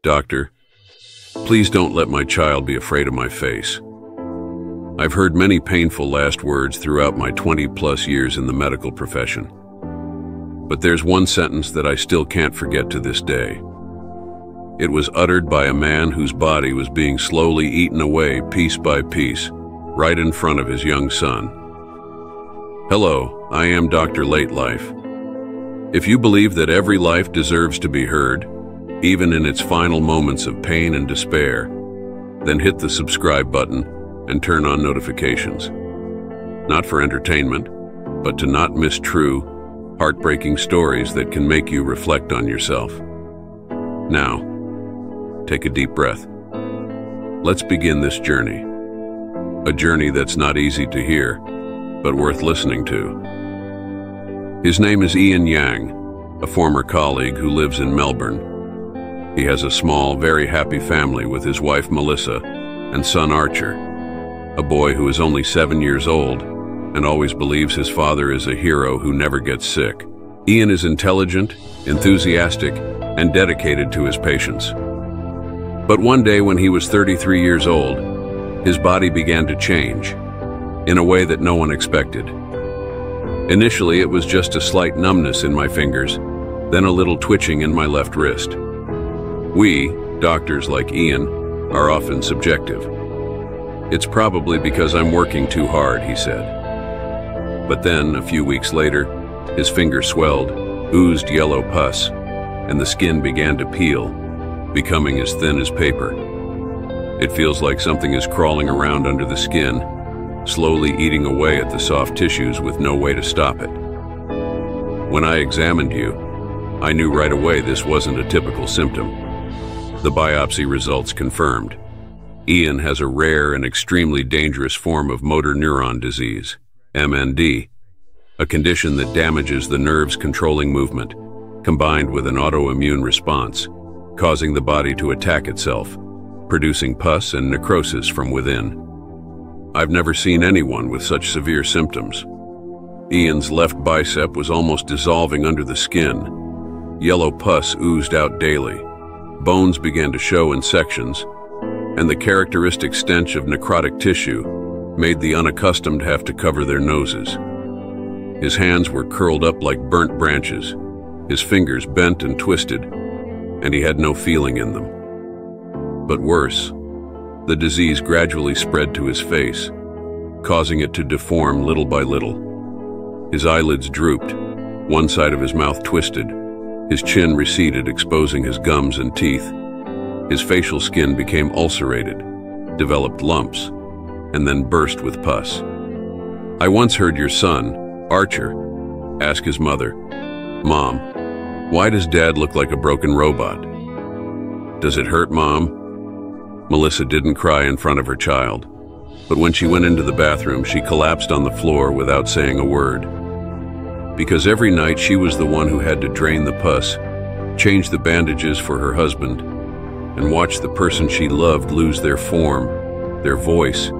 "Doctor, please don't let my child be afraid of my face." I've heard many painful last words throughout my 20-plus years in the medical profession. But there's one sentence that I still can't forget to this day. It was uttered by a man whose body was being slowly eaten away piece by piece, right in front of his young son. "Hello, I am Dr.Late Life. If you believe that every life deserves to be heard, even in its final moments of pain and despair, then hit the subscribe button and turn on notifications. Not for entertainment, but to not miss true, heartbreaking stories that can make you reflect on yourself. Now, take a deep breath. Let's begin this journey. A journey that's not easy to hear, but worth listening to. His name is Ian Yang, a former colleague who lives in Melbourne. He has a small, very happy family with his wife Melissa and son Archer, a boy who is only 7 years old and always believes his father is a hero who never gets sick. Ian is intelligent, enthusiastic, and dedicated to his patients. But one day when he was 33 years old, his body began to change in a way that no one expected. Initially, it was just a slight numbness in my fingers, then a little twitching in my left wrist. We, doctors like Ian, are often subjective. "It's probably because I'm working too hard," he said. But then, a few weeks later, his finger swelled, oozed yellow pus, and the skin began to peel, becoming as thin as paper. It feels like something is crawling around under the skin, slowly eating away at the soft tissues with no way to stop it. When I examined you, I knew right away this wasn't a typical symptom. The biopsy results confirmed. Ian has a rare and extremely dangerous form of motor neuron disease, MND, a condition that damages the nerves controlling movement, combined with an autoimmune response, causing the body to attack itself, producing pus and necrosis from within. I've never seen anyone with such severe symptoms. Ian's left bicep was almost dissolving under the skin. Yellow pus oozed out daily. Bones began to show in sections, and the characteristic stench of necrotic tissue made the unaccustomed have to cover their noses. His hands were curled up like burnt branches, his fingers bent and twisted, and he had no feeling in them. But worse, the disease gradually spread to his face, causing it to deform little by little. His eyelids drooped, one side of his mouth twisted, his chin receded, exposing his gums and teeth. His facial skin became ulcerated, developed lumps, and then burst with pus. I once heard your son, Archer, ask his mother, "Mom, why does Dad look like a broken robot?" "Does it hurt, Mom?" Melissa didn't cry in front of her child, but when she went into the bathroom, she collapsed on the floor without saying a word. Because every night she was the one who had to drain the pus, change the bandages for her husband, and watch the person she loved lose their form, their voice,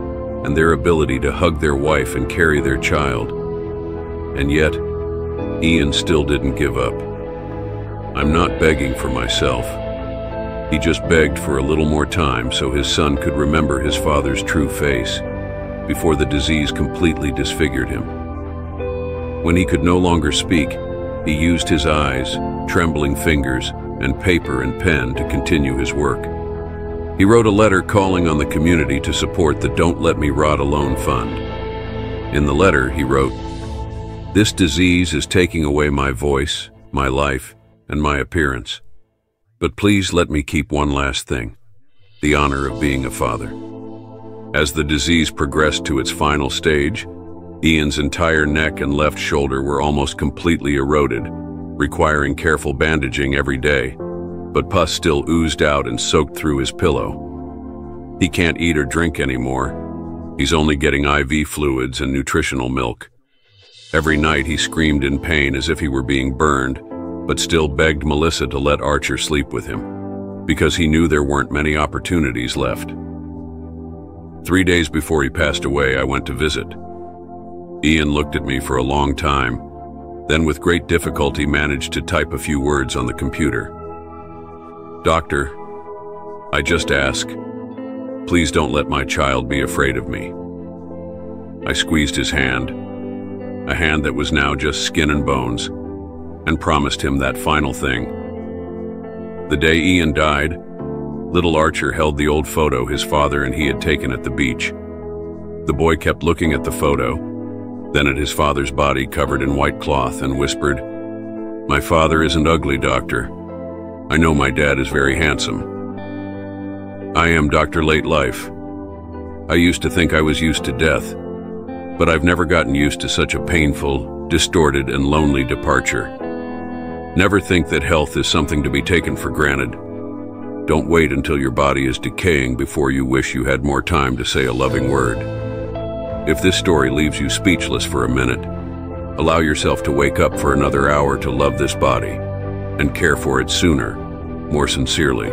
and their ability to hug their wife and carry their child. And yet, Ian still didn't give up. I'm not begging for myself. He just begged for a little more time so his son could remember his father's true face before the disease completely disfigured him. When he could no longer speak, he used his eyes, trembling fingers, and paper and pen to continue his work. He wrote a letter calling on the community to support the Don't Let Me Rot Alone Fund. In the letter, he wrote, "This disease is taking away my voice, my life, and my appearance. But please let me keep one last thing, the honor of being a father." As the disease progressed to its final stage, Ian's entire neck and left shoulder were almost completely eroded, requiring careful bandaging every day, but pus still oozed out and soaked through his pillow. He can't eat or drink anymore. He's only getting IV fluids and nutritional milk. Every night he screamed in pain as if he were being burned, but still begged Melissa to let Archer sleep with him, because he knew there weren't many opportunities left. 3 days before he passed away, I went to visit. Ian looked at me for a long time, then with great difficulty managed to type a few words on the computer. "Doctor, I just ask, please don't let my child be afraid of me. I squeezed his hand, a hand that was now just skin and bones, and promised him that final thing. The day Ian died, little Archer held the old photo his father and he had taken at the beach. The boy kept looking at the photo, then at his father's body covered in white cloth, and whispered, "My father isn't ugly, doctor. I know my dad is very handsome. I am Dr.Late Life. I used to think I was used to death, but I've never gotten used to such a painful, distorted, and lonely departure. Never think that health is something to be taken for granted. Don't wait until your body is decaying before you wish you had more time to say a loving word." If this story leaves you speechless for a minute, allow yourself to wake up for another hour to love this body and care for it sooner, more sincerely.